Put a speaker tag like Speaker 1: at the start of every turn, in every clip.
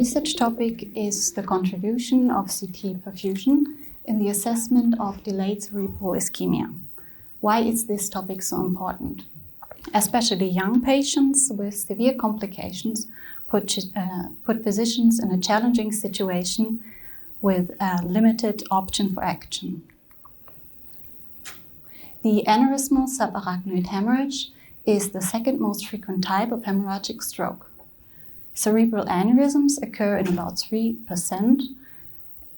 Speaker 1: research topic is the contribution of CT perfusion in the assessment of delayed cerebral ischemia. Why is this topic so important? Especially young patients with severe complications put physicians in a challenging situation with a limited option for action. The aneurysmal subarachnoid hemorrhage is the second most frequent type of hemorrhagic stroke. Cerebral aneurysms occur in about 3%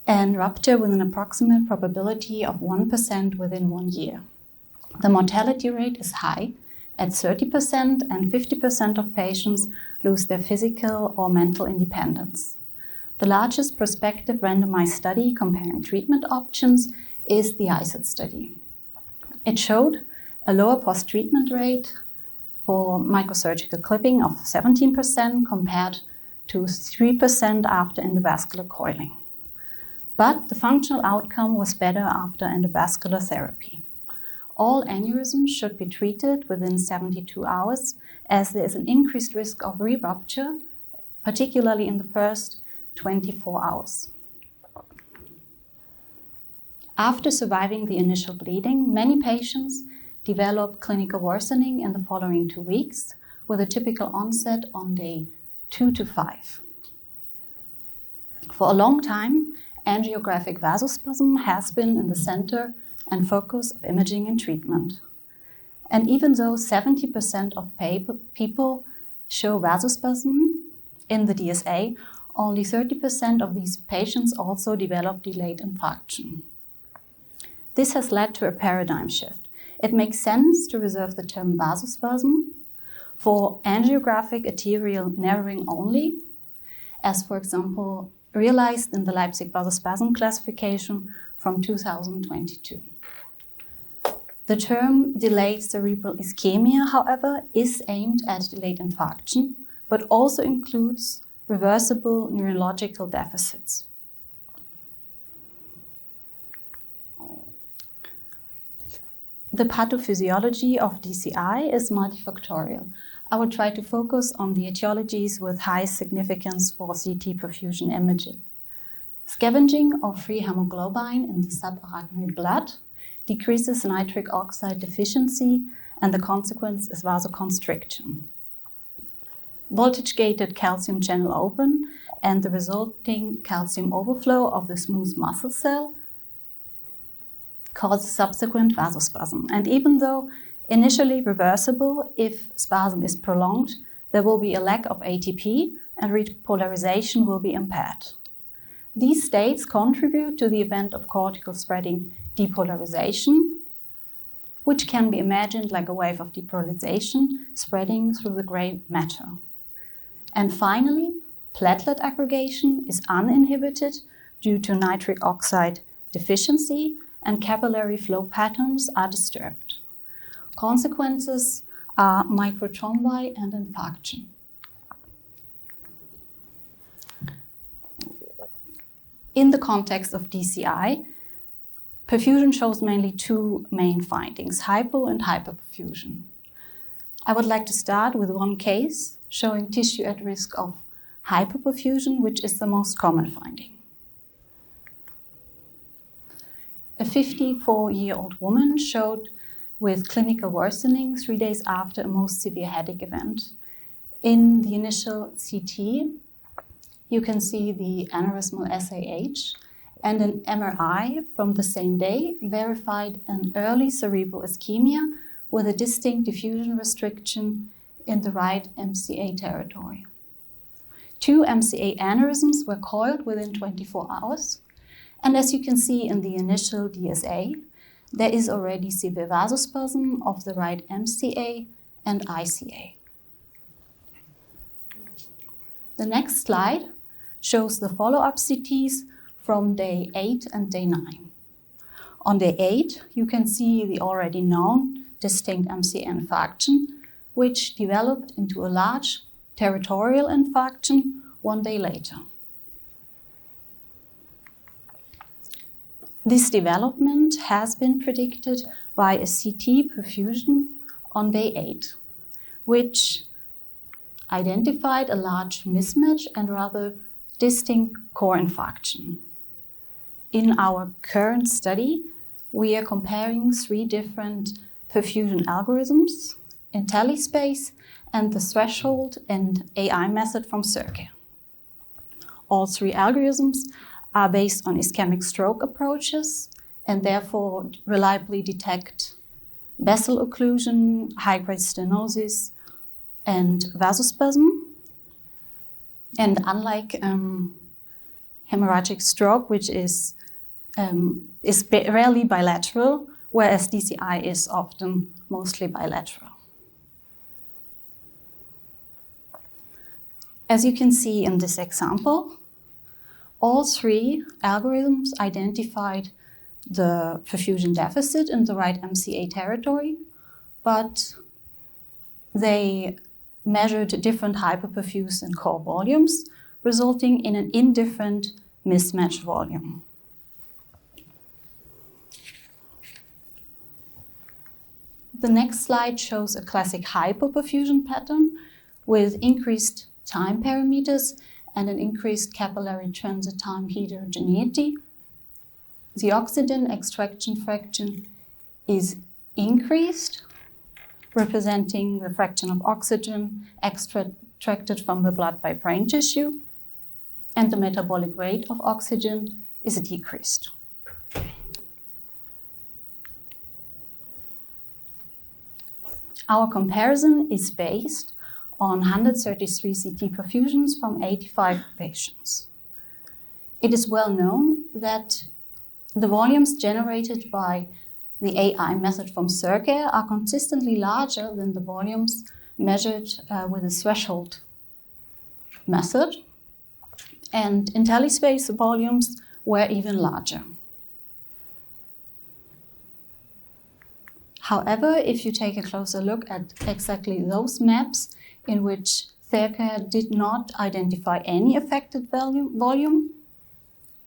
Speaker 1: and rupture with an approximate probability of 1% within 1 year. The mortality rate is high at 30%, and 50% of patients lose their physical or mental independence. The largest prospective randomized study comparing treatment options is the ISET study. It showed a lower post-treatment rate for microsurgical clipping of 17% compared to 3% after endovascular coiling. But the functional outcome was better after endovascular therapy. All aneurysms should be treated within 72 hours, as there is an increased risk of re-rupture, particularly in the first 24 hours. After surviving the initial bleeding, many patients develop clinical worsening in the following 2 weeks, with a typical onset on day 2 to 5. For a long time, angiographic vasospasm has been in the center and focus of imaging and treatment. And even though 70% of people show vasospasm in the DSA, only 30% of these patients also develop delayed infarction. This has led to a paradigm shift. It makes sense to reserve the term vasospasm for angiographic arterial narrowing only, as for example realized in the Leipzig vasospasm classification from 2022. The term delayed cerebral ischemia, however, is aimed at delayed infarction, but also includes reversible neurological deficits. The pathophysiology of DCI is multifactorial. I will try to focus on the etiologies with high significance for CT perfusion imaging. Scavenging of free hemoglobin in the subarachnoid blood decreases nitric oxide deficiency, and the consequence is vasoconstriction. Voltage-gated calcium channel open and the resulting calcium overflow of the smooth muscle cell causes subsequent vasospasm. And even though initially reversible, if spasm is prolonged, there will be a lack of ATP and repolarization will be impaired. These states contribute to the event of cortical spreading depolarization, which can be imagined like a wave of depolarization spreading through the gray matter. And finally, platelet aggregation is uninhibited due to nitric oxide deficiency, and capillary flow patterns are disturbed. Consequences are microthrombi and infarction. In the context of DCI, perfusion shows mainly two main findings, hypo and hyperperfusion. I would like to start with one case showing tissue at risk of hyperperfusion, which is the most common finding. A 54-year-old woman showed with clinical worsening 3 days after a most severe headache event. In the initial CT, you can see the aneurysmal SAH, and an MRI from the same day verified an early cerebral ischemia with a distinct diffusion restriction in the right MCA territory. 2 MCA aneurysms were coiled within 24 hours. And as you can see in the initial DSA, there is already severe vasospasm of the right MCA and ICA. The next slide shows the follow-up CTs from day 8 and day 9. On day 8, you can see the already known distinct MCA infarction, which developed into a large territorial infarction 1 day later. This development has been predicted by a CT perfusion on day 8, which identified a large mismatch and rather distinct core infarction. In our current study, we are comparing 3 different perfusion algorithms, IntelliSpace, and the threshold and AI method from Circa. All 3 algorithms are based on ischemic stroke approaches and therefore reliably detect vessel occlusion, high-grade stenosis, and vasospasm. And unlike hemorrhagic stroke, which is rarely bilateral, whereas DCI is often mostly bilateral. As you can see in this example, all 3 algorithms identified the perfusion deficit in the right MCA territory, but they measured different hyperperfused and core volumes, resulting in an indifferent mismatched volume. The next slide shows a classic hyperperfusion pattern with increased time parameters and an increased capillary transit time heterogeneity. The oxygen extraction fraction is increased, representing the fraction of oxygen extracted from the blood by brain tissue, and the metabolic rate of oxygen is decreased. Our comparison is based on 133 CT perfusions from 85 patients. It is well known that the volumes generated by the AI method from Circa are consistently larger than the volumes measured with the threshold method, and IntelliSpace volumes were even larger. However, if you take a closer look at exactly those maps in which Circa did not identify any affected volume,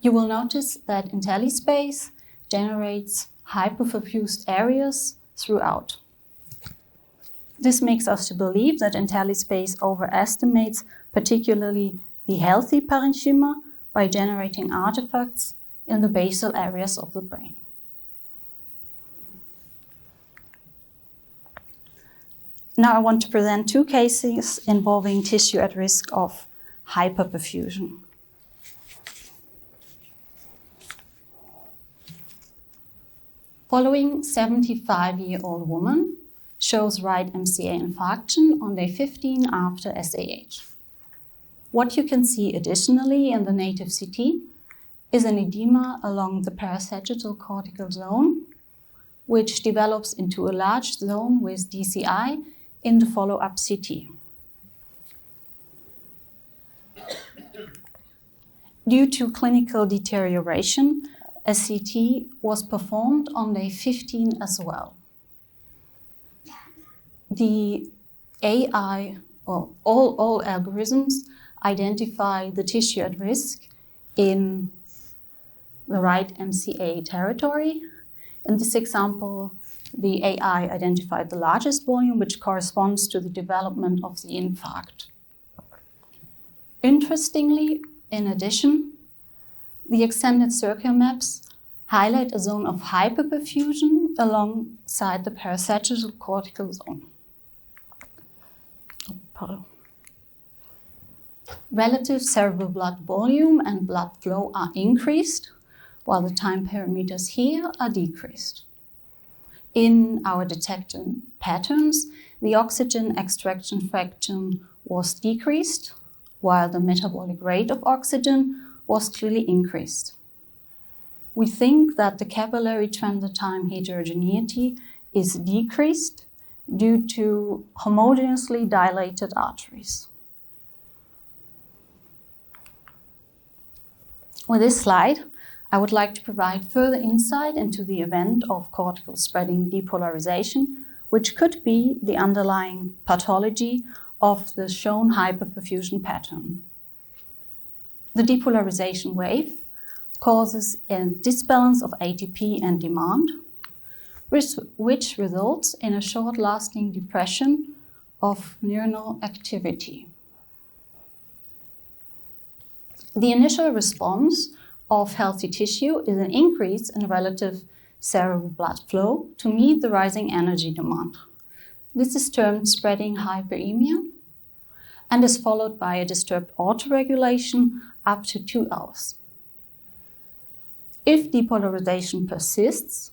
Speaker 1: you will notice that IntelliSpace generates hyperperfused areas throughout. This makes us to believe that IntelliSpace overestimates particularly the healthy parenchyma by generating artifacts in the basal areas of the brain. Now I want to present 2 cases involving tissue at risk of hyperperfusion. Following 75-year-old woman shows right MCA infarction on day 15 after SAH. What you can see additionally in the native CT is an edema along the parasagittal cortical zone, which develops into a large zone with DCI in the follow-up CT. Due to clinical deterioration, a CT was performed on day 15 as well. The AI, or all algorithms, identify the tissue at risk in the right MCA territory. In this example, the AI identified the largest volume, which corresponds to the development of the infarct. Interestingly, in addition, the extended Circa maps highlight a zone of hyperperfusion alongside the parasagittal cortical zone. Relative cerebral blood volume and blood flow are increased, while the time parameters here are decreased. In our detected patterns, the oxygen extraction fraction was decreased, while the metabolic rate of oxygen was clearly increased. We think that the capillary transit time heterogeneity is decreased due to homogeneously dilated arteries. With this slide, I would like to provide further insight into the event of cortical spreading depolarization, which could be the underlying pathology of the shown hyperperfusion pattern. The depolarization wave causes a disbalance of ATP and demand, which results in a short-lasting depression of neuronal activity. The initial response of healthy tissue is an increase in relative cerebral blood flow to meet the rising energy demand. This is termed spreading hyperemia and is followed by a disturbed autoregulation up to 2 hours. If depolarization persists,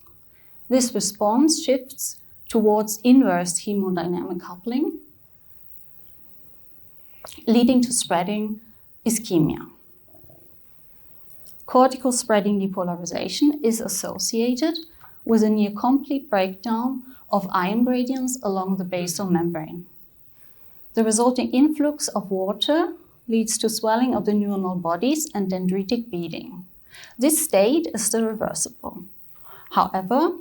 Speaker 1: this response shifts towards inverse hemodynamic coupling, leading to spreading ischemia. Cortical spreading depolarization is associated with a near complete breakdown of ion gradients along the basal membrane. The resulting influx of water leads to swelling of the neuronal bodies and dendritic beading. This state is still reversible. However,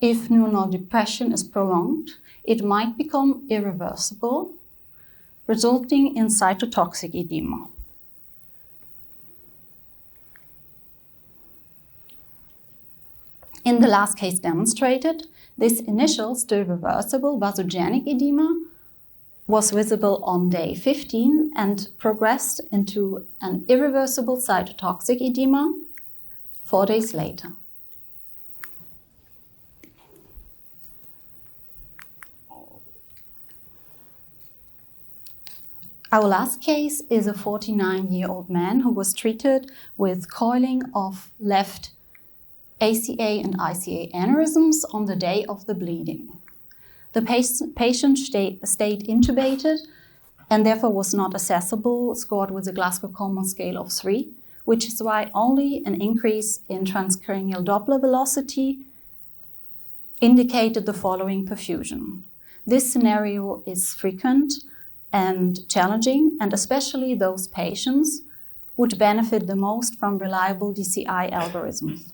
Speaker 1: if neuronal depression is prolonged, it might become irreversible, resulting in cytotoxic edema. In the last case demonstrated, this initial, still reversible vasogenic edema was visible on day 15 and progressed into an irreversible cytotoxic edema 4 days later. Our last case is a 49-year-old man who was treated with coiling of left ACA and ICA aneurysms on the day of the bleeding. The patient stayed intubated and therefore was not accessible, scored with a Glasgow Coma scale of 3, which is why only an increase in transcranial Doppler velocity indicated the following perfusion. This scenario is frequent and challenging, and especially those patients would benefit the most from reliable DCI algorithms.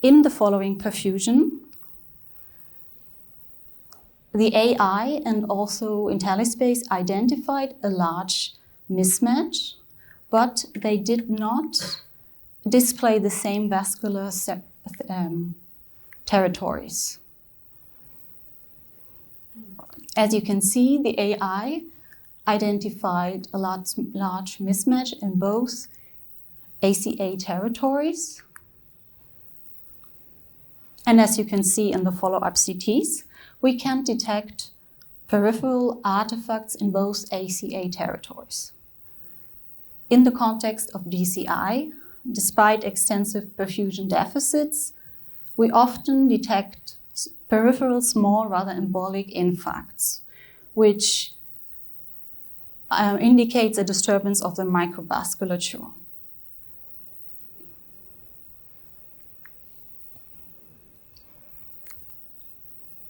Speaker 1: In the following perfusion, the AI and also IntelliSpace identified a large mismatch, but they did not display the same vascular territories. As you can see, the AI identified a large mismatch in both ACA territories. And as you can see in the follow-up CTs, we can detect peripheral artifacts in both ACA territories. In the context of DCI, despite extensive perfusion deficits, we often detect peripheral small, rather embolic infarcts, which indicates a disturbance of the microvasculature.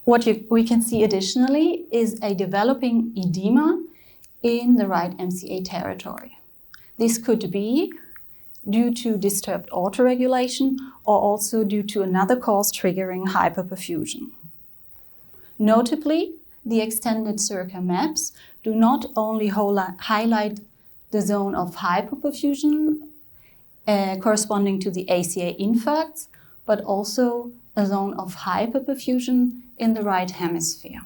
Speaker 1: What we can see additionally is a developing edema in the right MCA territory. This could be due to disturbed autoregulation or also due to another cause triggering hyperperfusion. Notably, the extended Circa maps do not only highlight the zone of hyperperfusion corresponding to the ACA infarcts, but also a zone of hyperperfusion in the right hemisphere.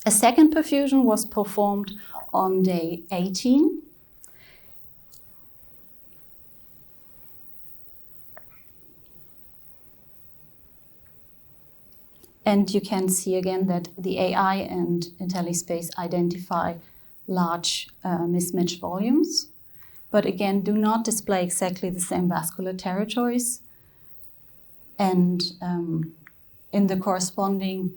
Speaker 1: A second perfusion was performed on day 18. And you can see again that the AI and IntelliSpace identify large mismatch volumes, but again do not display exactly the same vascular territories. And in the corresponding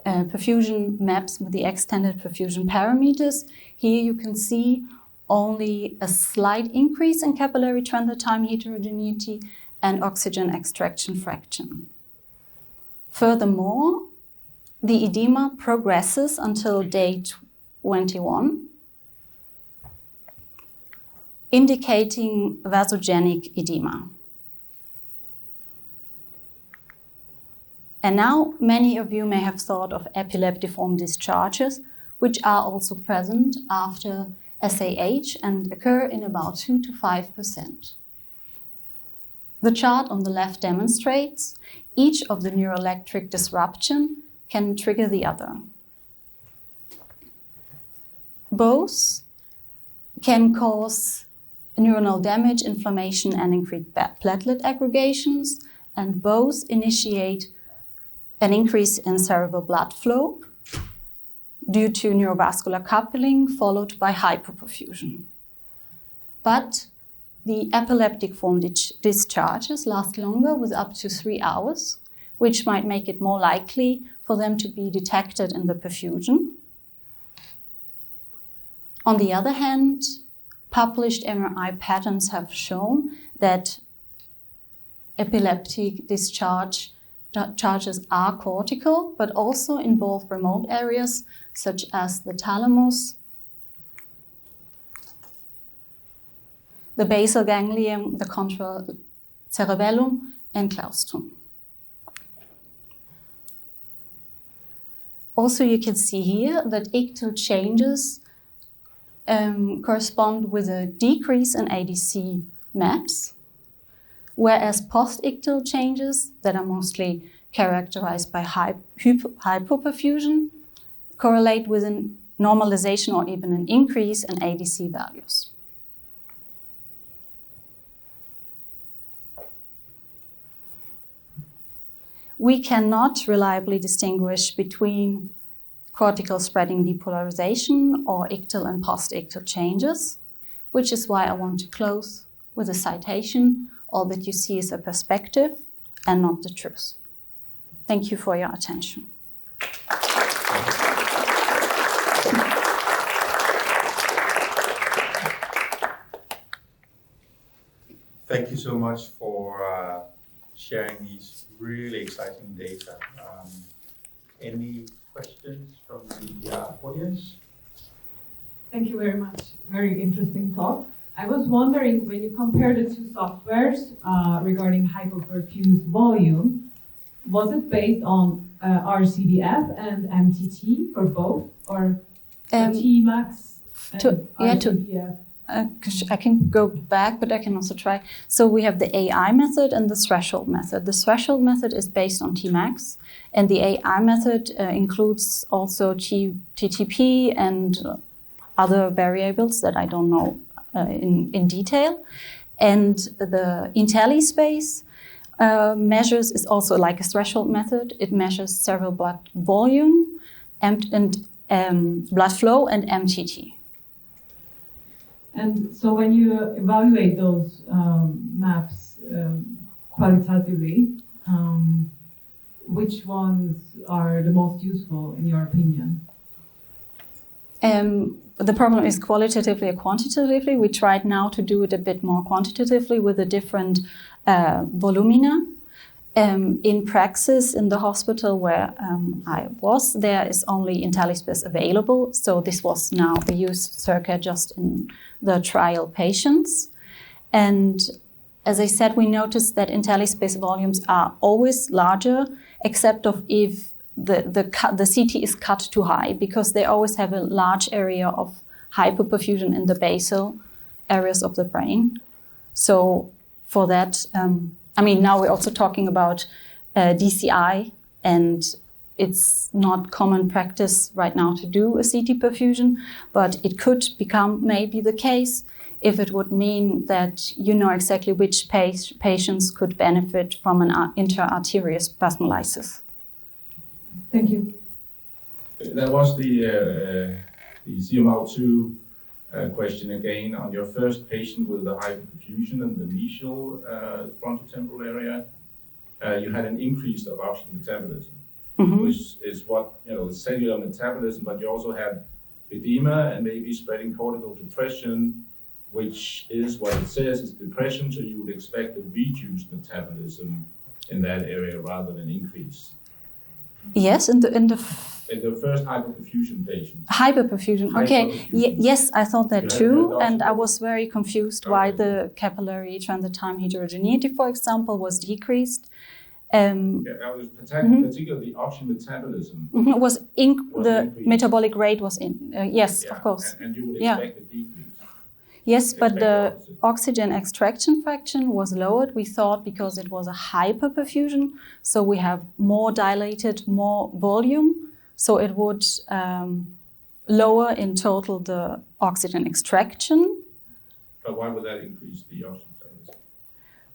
Speaker 1: perfusion maps with the extended perfusion parameters, here you can see only a slight increase in capillary transit time heterogeneity and oxygen extraction fraction. Furthermore, the edema progresses until day 21, indicating vasogenic edema. And now many of you may have thought of epileptiform discharges, which are also present after SAH and occur in about 2 to 5%. The chart on the left demonstrates each of the neuroelectric disruption can trigger the other. Both can cause neuronal damage, inflammation, and increased platelet aggregations, and both initiate an increase in cerebral blood flow due to neurovascular coupling followed by hyperperfusion. But the epileptic form discharges last longer with up to 3 hours, which might make it more likely for them to be detected in the perfusion. On the other hand, published MRI patterns have shown that epileptic discharges are cortical, but also involve remote areas such as the thalamus, the basal ganglion, the contralateral cerebellum, and claustrum. Also, you can see here that ictal changes correspond with a decrease in ADC maps, whereas post-ictal changes that are mostly characterized by hypoperfusion correlate with a normalization or even an increase in ADC values. We cannot reliably distinguish between cortical spreading depolarization or ictal and post-ictal changes, which is why I want to close with a citation. All that you see is a perspective and not the truth. Thank you for your attention.
Speaker 2: Thank you so much for sharing these really exciting data. Any questions from the audience?
Speaker 3: Thank you very much. Very interesting talk. I was wondering, when you compare the two softwares regarding hypoperfused volume, was it based on RCBF and MTT for both, or Tmax and RCBF?
Speaker 1: I can go back, but I can also try. So we have the AI method and the threshold method. The threshold method is based on Tmax, and the AI method includes also TTP and other variables that I don't know in detail. And the IntelliSpace measures is also like a threshold method. It measures cerebral blood volume and blood flow and MTT.
Speaker 3: And so when you evaluate those maps qualitatively, which ones are the most useful in your opinion?
Speaker 1: The problem is qualitatively or quantitatively. We tried now to do it a bit more quantitatively with the different volumina. In praxis, in the hospital where I was, there is only IntelliSpace available. So this was now a used circuit just in the trial patients. And as I said, we noticed that IntelliSpace volumes are always larger, except if the CT is cut too high, because they always have a large area of hyperperfusion in the basal areas of the brain. So for that, now we're also talking about DCI, and it's not common practice right now to do a CT perfusion, but it could become maybe the case if it would mean that you know exactly which patients could benefit from an intra-arterial spasmolysis.
Speaker 3: Thank you.
Speaker 4: That was the CMR2 question again on your first patient with the hyperperfusion and the mesial frontotemporal area. You had an increase of oxygen metabolism, which is what, the cellular metabolism, but you also had edema and maybe spreading cortical depression, which is what it says is depression, so you would expect a reduced metabolism in that area rather than increase.
Speaker 1: Yes, in the
Speaker 4: first hyperperfusion patient.
Speaker 1: Hyperperfusion, okay. Yes, I thought that too, and I was very confused why the capillary transit time heterogeneity, for example, was decreased.
Speaker 4: I was particularly oxygen metabolism.
Speaker 1: Was the
Speaker 4: increased.
Speaker 1: metabolic rate was in, yes, of course.
Speaker 4: And you would expect a decrease.
Speaker 1: Yes, but
Speaker 4: expect
Speaker 1: the
Speaker 4: opposite.
Speaker 1: oxygen extraction fraction was lowered, we thought, because it was a hyperperfusion. So we have more dilated, more volume. So it would lower in total the oxygen extraction,
Speaker 4: But why would that increase the oxygen levels?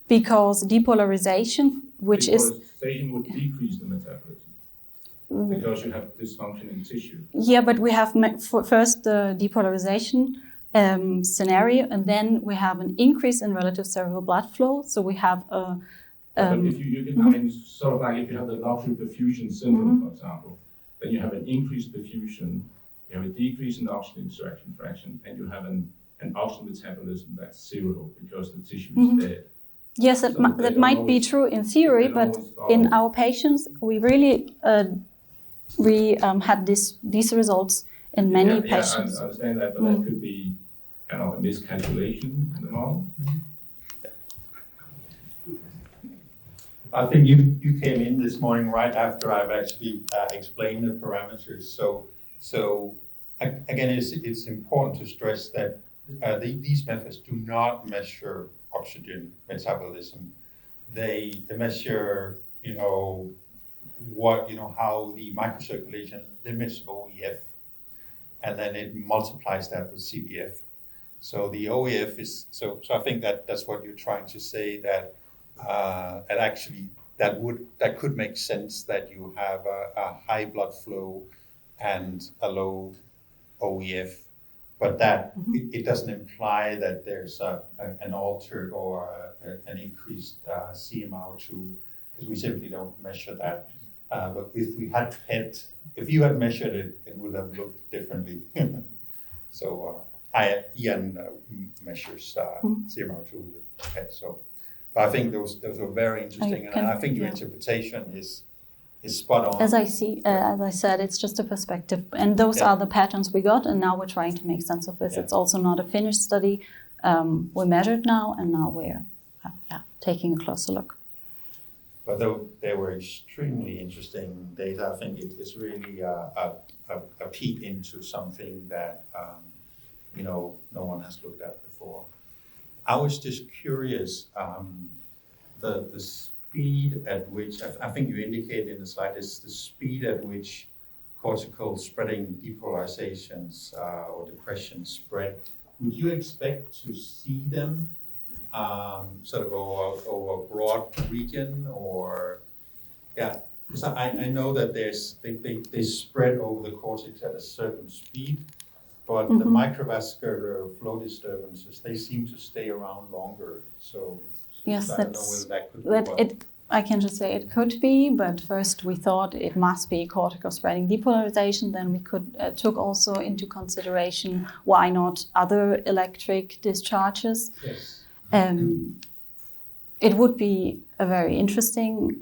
Speaker 1: because depolarization, which is
Speaker 4: Depolarization would decrease the metabolism because you have dysfunctioning tissue.
Speaker 1: yeah, but we have first the depolarization scenario, and then we have an increase in relative cerebral blood flow. So we have a
Speaker 4: But if you can, I mean, sort of like if you have the luxury perfusion syndrome, for example, then you have an increased perfusion, you have a decrease in oxygen extraction fraction, and you have an oxygen metabolism that's zero because the tissue is dead.
Speaker 1: yes, that,
Speaker 4: So
Speaker 1: that might be true in theory,
Speaker 4: they
Speaker 1: but
Speaker 4: always follow.
Speaker 1: in our patients, we really had these results in many patients.
Speaker 4: I understand that, but that could be kind of a miscalculation in the model.
Speaker 2: I think you came in this morning right after I've actually explained the parameters. So again, it's important to stress that these methods do not measure oxygen metabolism. They measure, how the microcirculation limits OEF, and then it multiplies that with CBF. So the OEF is so I think that's what you're trying to say, that and actually that could make sense, that you have a high blood flow and a low OEF, but that it doesn't imply that there's an altered or an increased CMR2, because we simply don't measure that. But if you had measured it, it would have looked differently. So Ian measures CMR2 with PET. So, but I think those are very interesting, and I think your interpretation is spot on.
Speaker 1: As I said, it's just a perspective, and those are the patterns we got, and now we're trying to make sense of this. It's also not a finished study. We measured now, and now we're taking a closer look.
Speaker 2: But they were extremely interesting data. I think it's really a peek into something that no one has looked at before. I was just curious, the speed at which, I think you indicated in the slide, is the speed at which cortical spreading depolarizations or depression spread. Would you expect to see them sort of over a broad region, or because I know that they spread over the cortex at a certain speed, but the microvascular flow disturbances, they seem to stay around longer. So
Speaker 1: yes,
Speaker 2: I don't know whether that could be
Speaker 1: I can just say it could be, but first we thought it must be cortical spreading depolarization. Then we took also into consideration why not other electric discharges.
Speaker 2: Yes.
Speaker 1: It would be a very interesting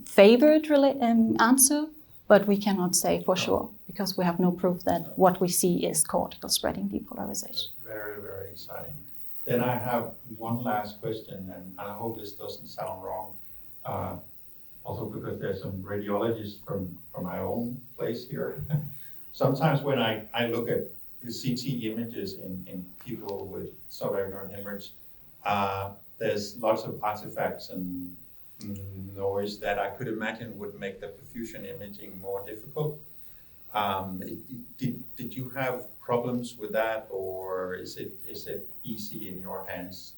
Speaker 1: favored answer, but we cannot say for sure, because we have no proof that what we see is cortical spreading depolarization.
Speaker 2: Very, very exciting. Then I have one last question, and I hope this doesn't sound wrong, also because there's some radiologists from my own place here. Sometimes when I look at the CT images in people with subarachnoid hemorrhage, there's lots of artifacts and noise that I could imagine would make the perfusion imaging more difficult. Did you have problems with that, or is it easy in your hands?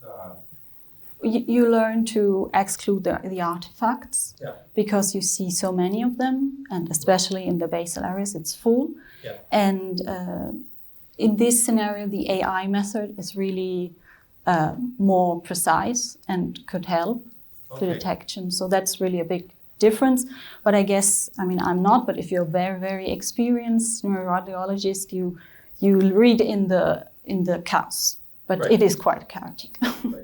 Speaker 1: You learn to exclude the artifacts because you see so many of them, and especially in the basal areas, it's full.
Speaker 2: Yeah.
Speaker 1: And in this scenario, the AI method is really more precise and could help the detection. So that's really a big difference. But I guess, I'm not, but if you're very, very experienced neuroradiologist, you read in the CAS, but it is quite chaotic.
Speaker 2: Right.